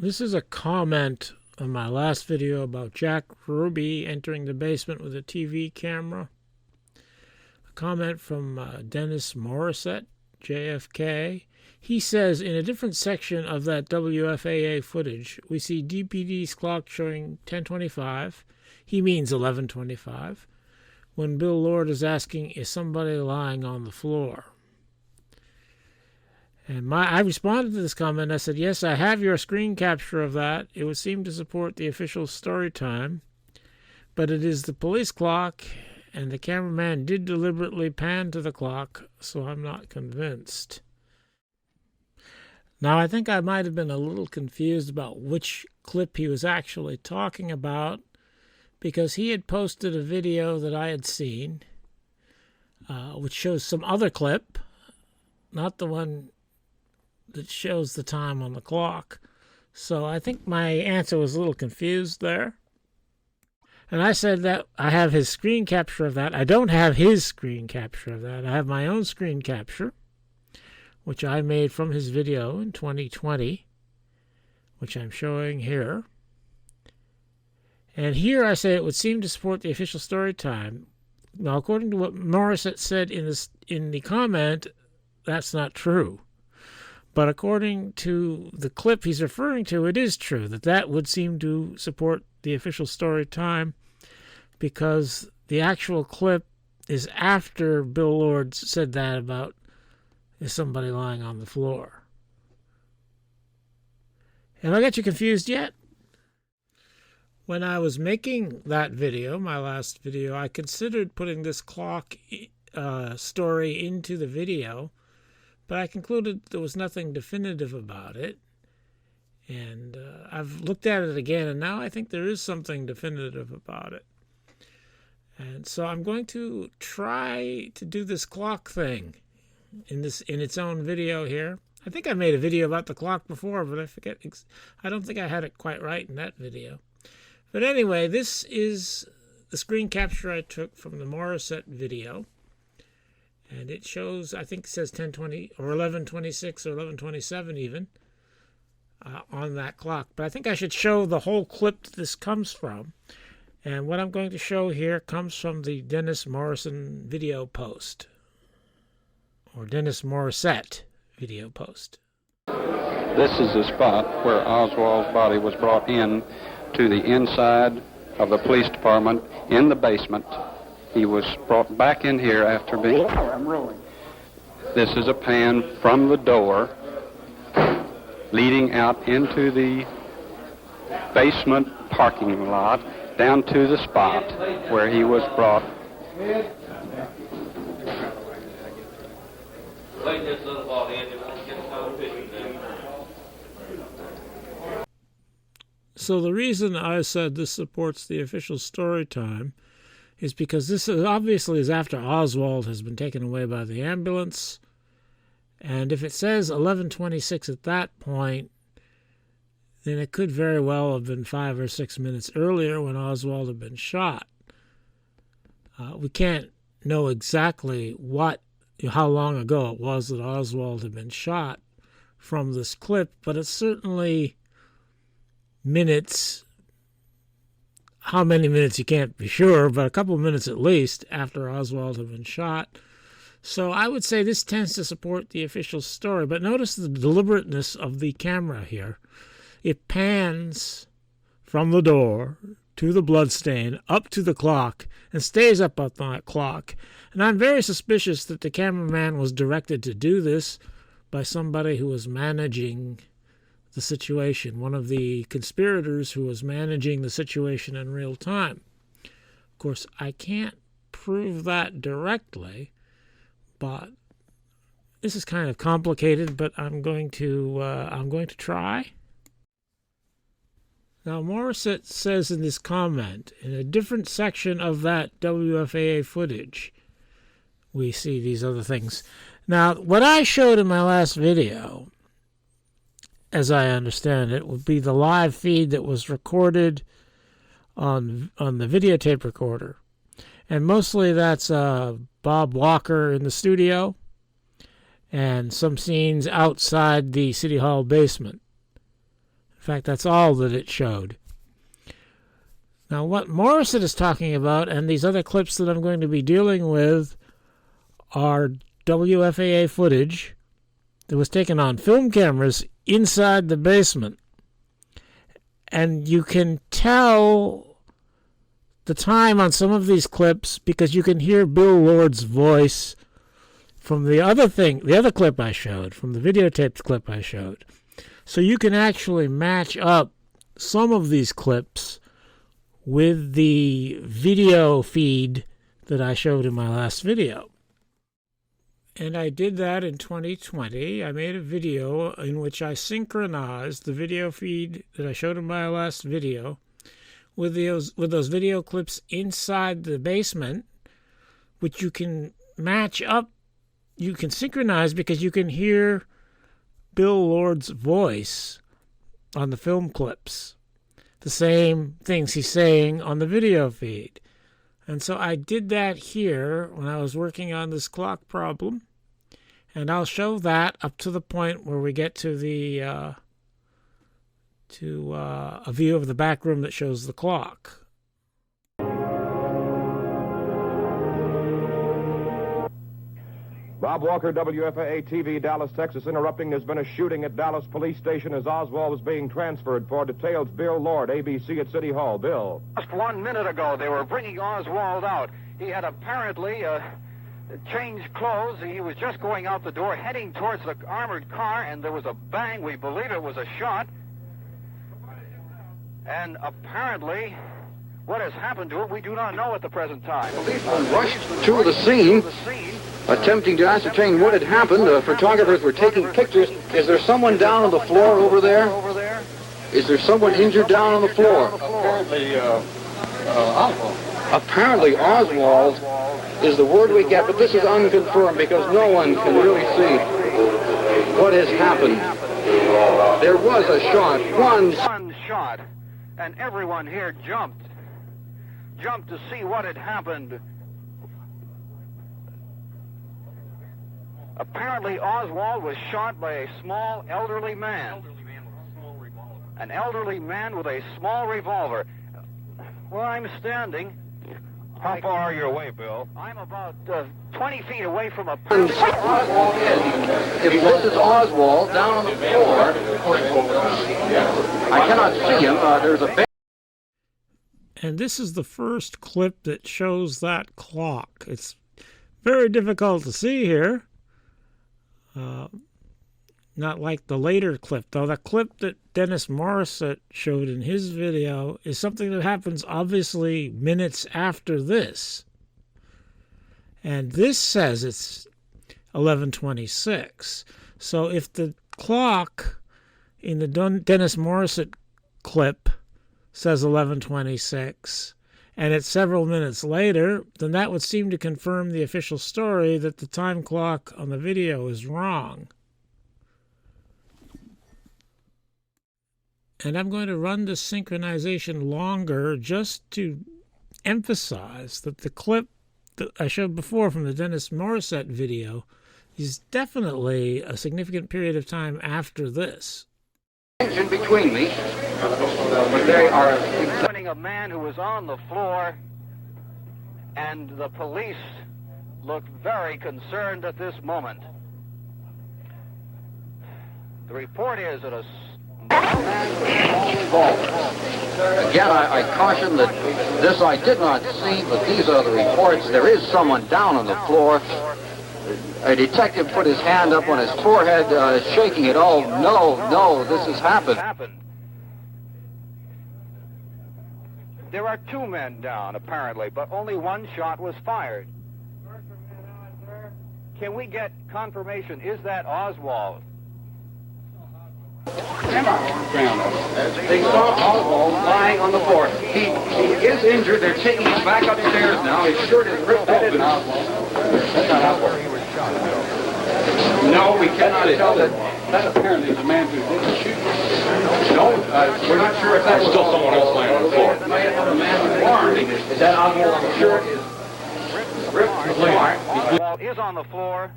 This is a comment on my last video about Jack Ruby entering the basement with a TV camera. A comment from Dennis Morissette, JFK. He says, in a different section of that WFAA footage, we see DPD's clock showing 10:25. He means 11:25. When Bill Lord is asking, is somebody lying on the floor? And I responded to this comment. I said, yes, I have your screen capture of that. It would seem to support the official story time, but it is the police clock, and the cameraman did deliberately pan to the clock, so I'm not convinced. Now, I think I might have been a little confused about which clip he was actually talking about, because he had posted a video that I had seen, which shows some other clip, not the one that shows the time on the clock. So I think my answer was a little confused there. And I said that I have his screen capture of that. I don't have his screen capture of that. I have my own screen capture, which I made from his video in 2020, which I'm showing here. And here I say it would seem to support the official story time. Now, according to what Morissette said in the comment, that's not true. But according to the clip he's referring to, it is true that would seem to support the official story time, because the actual clip is after Bill Lord said that about, is somebody lying on the floor. Have I got you confused yet? When I was making that video, my last video, I considered putting this clock story into the video, but I concluded there was nothing definitive about it. And I've looked at it again, and now I think there is something definitive about it. And so I'm going to try to do this clock thing in its own video here. I think I made a video about the clock before, but I don't think I had it quite right in that video. But anyway, this is the screen capture I took from the Morissette video. And it shows, I think it says 10:20 or 11:26 or 11:27 even on that clock. But I think I should show the whole clip that this comes from. And what I'm going to show here comes from the Dennis Morrison video post, or Dennis Morissette video post. This is the spot where Oswald's body was brought in to the inside of the police department in the basement. He was brought back in here after being... I'm rolling. This is a pan from the door leading out into the basement parking lot down to the spot where he was brought. So the reason I said this supports the official story time is because this obviously is after Oswald has been taken away by the ambulance. And if it says 11:26 at that point, then it could very well have been 5 or 6 minutes earlier when Oswald had been shot. We can't know exactly how long ago it was that Oswald had been shot from this clip, but it's certainly minutes. How many minutes you can't be sure, but a couple of minutes at least after Oswald had been shot. So I would say this tends to support the official story. But notice the deliberateness of the camera here. It pans from the door to the bloodstain, up to the clock, and stays up on that clock. And I'm very suspicious that the cameraman was directed to do this by somebody who was managing the situation, one of the conspirators who was managing the situation in real time. Of course, I can't prove that directly, but this is kind of complicated, but I'm going to try. Now, Morissette says in this comment, in a different section of that WFAA footage, we see these other things. Now, what I showed in my last video, as I understand it, would be the live feed that was recorded on the videotape recorder. And mostly that's Bob Walker in the studio and some scenes outside the City Hall basement. In fact, that's all that it showed. Now, what Morrison is talking about, and these other clips that I'm going to be dealing with, are WFAA footage that was taken on film cameras inside the basement. And you can tell the time on some of these clips because you can hear Bill Lord's voice from the other clip I showed, from the videotaped clip I showed. So you can actually match up some of these clips with the video feed that I showed in my last video. And I did that in 2020. I made a video in which I synchronized the video feed that I showed in my last video with those video clips inside the basement, which you can match up. You can synchronize because you can hear Bill Lord's voice on the film clips, the same things he's saying on the video feed. And so I did that here when I was working on this clock problem. And I'll show that up to the point where we get to the a view of the back room that shows the clock. Bob Walker, WFAA TV, Dallas, Texas, interrupting. There's been a shooting at Dallas Police Station as Oswald was being transferred. For details, Bill Lord, ABC at City Hall. Bill. Just 1 minute ago, they were bringing Oswald out. He had apparently changed clothes. He was just going out the door, heading towards the armored car, and there was a bang. We believe it was a shot. And apparently, what has happened to it, we do not know at the present time. Policemen rushed to the scene, attempting to ascertain what had happened. Photographers were taking pictures. Is there someone down on the floor over there? Is there someone injured down on the floor? Apparently Oswald is the word we get, but this is unconfirmed because no one can really see what has happened. There was a shot, one shot, and everyone here jumped to see what had happened. Apparently Oswald was shot by a small elderly man. An elderly man with a small revolver. Where I'm standing... How far are you away, Bill? I'm about 20 feet away from a... Oswald is. If this is Oswald down on the floor, I cannot see him. There's a... And this is the first clip that shows that clock. It's very difficult to see here. Not like the later clip, though. The clip that Dennis Morissette showed in his video is something that happens obviously minutes after this. And this says it's 11:26. So if the clock in the Dennis Morissette clip says 11:26, and it's several minutes later, then that would seem to confirm the official story that the time clock on the video is wrong. And I'm going to run this synchronization longer just to emphasize that the clip that I showed before from the Dennis Morissette video is definitely a significant period of time after this. Tension between me, but they are... A man who was on the floor, and the police look very concerned at this moment. The report is that a Again, I caution that this I did not see, but these are the reports. There is someone down on the floor. A detective put his hand up on his forehead, shaking it. Oh, no, this has happened. There are 2 men down, apparently, but only 1 shot was fired. Can we get confirmation? Is that Oswald? They saw Oswald lying on the floor. He is injured. They're taking him back upstairs now. His shirt is ripped open. That's not Oswald. No, we cannot tell that. That apparently is the man who did the shooting. No, we're not sure if that's still someone else lying on the floor. It may have been a man with armed. Is that Oswald on the shirt? Is ripped apart. Oswald is on the floor.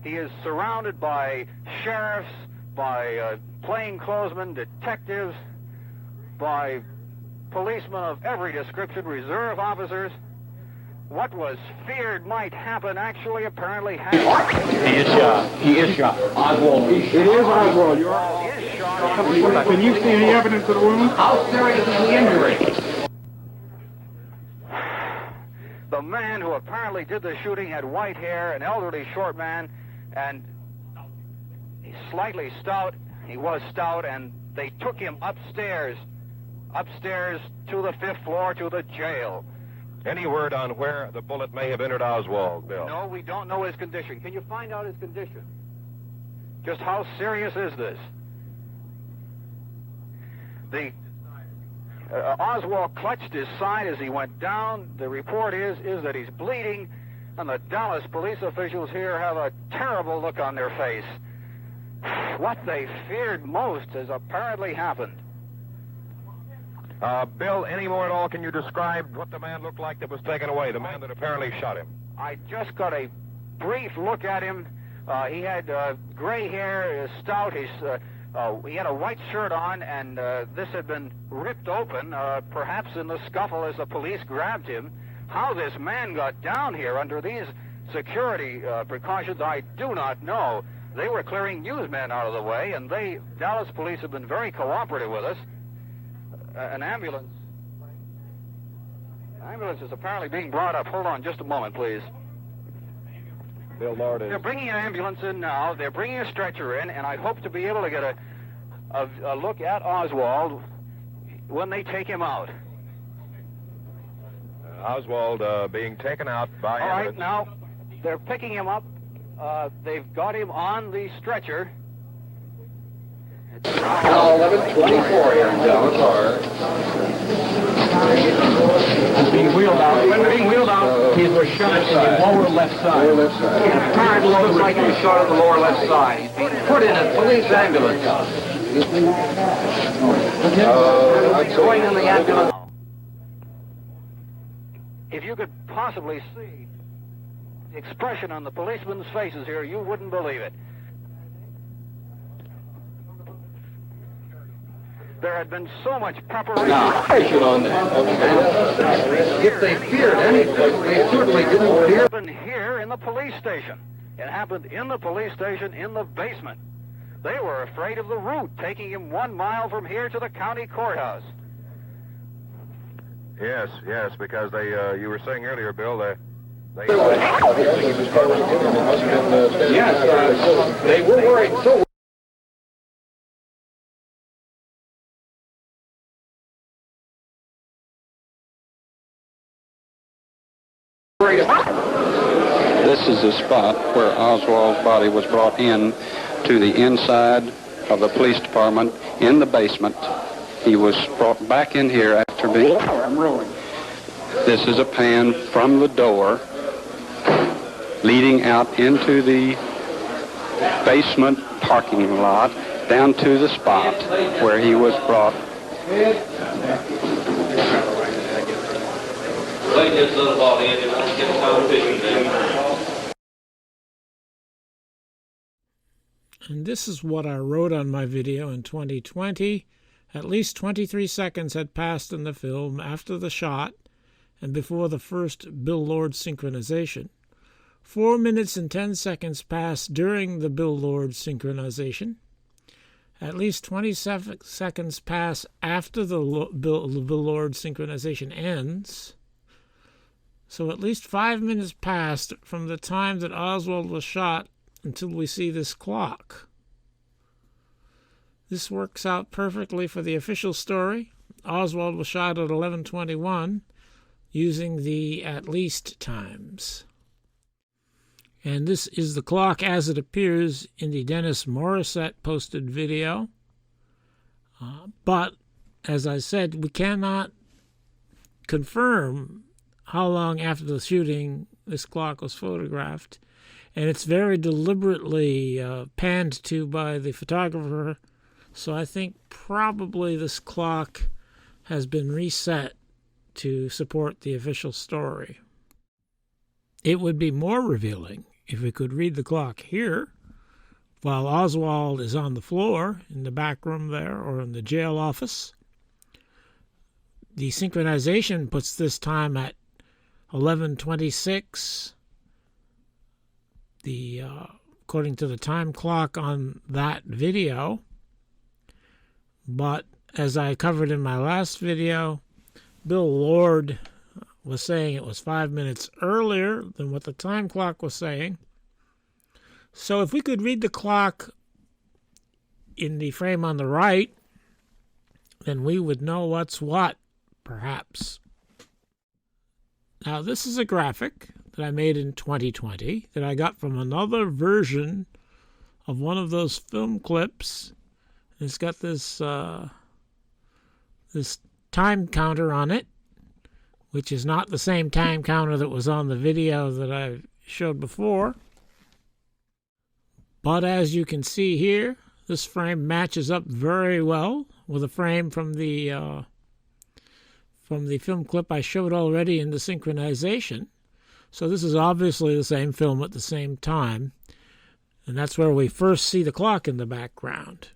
He is surrounded by sheriffs, by plainclothesmen, detectives, by policemen of every description, reserve officers. What was feared might happen actually apparently happened. He is shot. He is shot. Oswald is shot. It is Oswald. You're Is shot. Can you see any evidence of the wound? How serious is the injury? The man who apparently did the shooting had white hair, an elderly short man, and he's slightly stout. He was stout, and they took him upstairs to the 5th floor to the jail. Any word on where the bullet may have entered Oswald, Bill? No, we don't know his condition. Can you find out his condition? Just how serious is this? Oswald clutched his side as he went down. The report is that he's bleeding, and the Dallas police officials here have a terrible look on their face. What they feared most has apparently happened. Bill, any more at all, can you describe what the man looked like that was taken away, the man that apparently shot him? I just got a brief look at him. He had gray hair, stout. He had a white shirt on, and this had been ripped open, perhaps in the scuffle as the police grabbed him. How this man got down here under these security precautions, I do not know. They were clearing newsmen out of the way, and Dallas police have been very cooperative with us. An ambulance is apparently being brought up. Hold on just a moment, please. Bill Lord is... They're bringing an ambulance in now. They're bringing a stretcher in, and I hope to be able to get a look at Oswald when they take him out. Oswald being taken out by All right, ambulance. now, they're picking him up. They've got him on the stretcher. Now 11:24 here in Dallas. being wheeled out. When being wheeled out, he was shot in the lower left side. Lower left side. It apparently looks like he was shot in the lower left side. He's being put in a police ambulance. Going in the ambulance. If you could possibly see the expression on the policemen's faces here, you wouldn't believe it. There had been so much preparation. On that. And if they feared anything, they certainly didn't It fear. happened here in the police station. It happened in the police station in the basement. They were afraid of the route taking him 1 mile from here to the county courthouse. Yes, because they, you were saying earlier, Bill, they Yes, they were worried so. This is the spot where Oswald's body was brought in to the inside of the police department in the basement. He was brought back in here after being... This is a pan from the door leading out into the basement parking lot down to the spot where he was brought. Play this little ball in and let's get a competition now. And this is what I wrote on my video in 2020. At least 23 seconds had passed in the film after the shot and before the first Bill Lord synchronization. 4 minutes and 10 seconds passed during the Bill Lord synchronization. At least 27 seconds pass after the Bill Lord synchronization ends. So at least 5 minutes passed from the time that Oswald was shot until we see this clock. This works out perfectly for the official story. Oswald was shot at 11:21 using the at least times. And this is the clock as it appears in the Dennis Morissette posted video. But, as I said, we cannot confirm how long after the shooting this clock was photographed. And it's very deliberately panned to by the photographer. So I think probably this clock has been reset to support the official story. It would be more revealing if we could read the clock here, while Oswald is on the floor in the back room there, or in the jail office. The synchronization puts this time at 11:26. According to the time clock on that video. But as I covered in my last video, Bill Lord was saying it was 5 minutes earlier than what the time clock was saying. So if we could read the clock in the frame on the right, then we would know what's what, perhaps. Now, this is a graphic that I made in 2020 that I got from another version of one of those film clips. It's got this this time counter on it, which is not the same time counter that was on the video that I showed before. But as you can see here, this frame matches up very well with a frame from the film clip I showed already in the synchronization. So this is obviously the same film at the same time, and that's where we first see the clock in the background.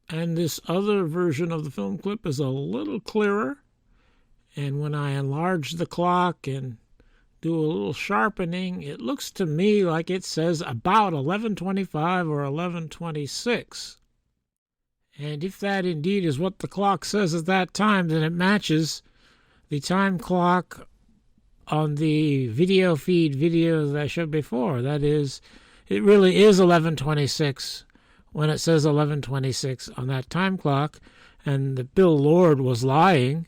And this other version of the film clip is a little clearer, and when I enlarge the clock and do a little sharpening, it looks to me like it says about 11:25 or 11:26. And if that indeed is what the clock says at that time, then it matches the time clock on the video feed video that I showed before. That is, it really is 11:26 when it says 11:26 on that time clock, and that Bill Lord was lying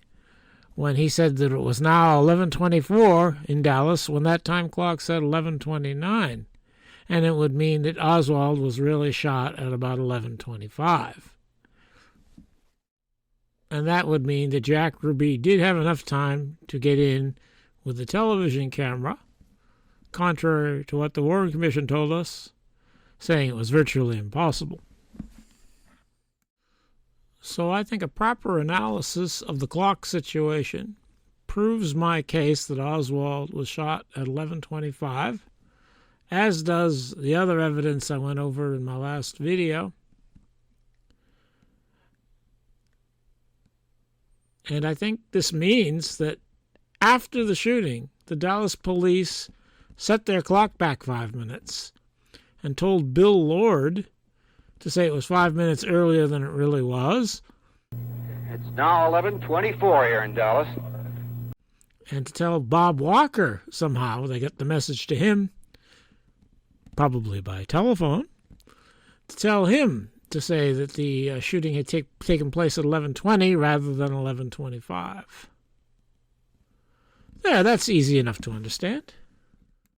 when he said that it was now 11:24 in Dallas when that time clock said 11:29, and it would mean that Oswald was really shot at about 11:25. And that would mean that Jack Ruby did have enough time to get in with the television camera, contrary to what the Warren Commission told us, saying it was virtually impossible. So I think a proper analysis of the clock situation proves my case that Oswald was shot at 11:25, as does the other evidence I went over in my last video. And I think this means that after the shooting, the Dallas police set their clock back 5 minutes and told Bill Lord to say it was 5 minutes earlier than it really was. It's now 11:24 here in Dallas. And to tell Bob Walker somehow, they got the message to him, probably by telephone, to tell him to say that the shooting had taken place at 11:20 rather than 11:25. There, that's easy enough to understand.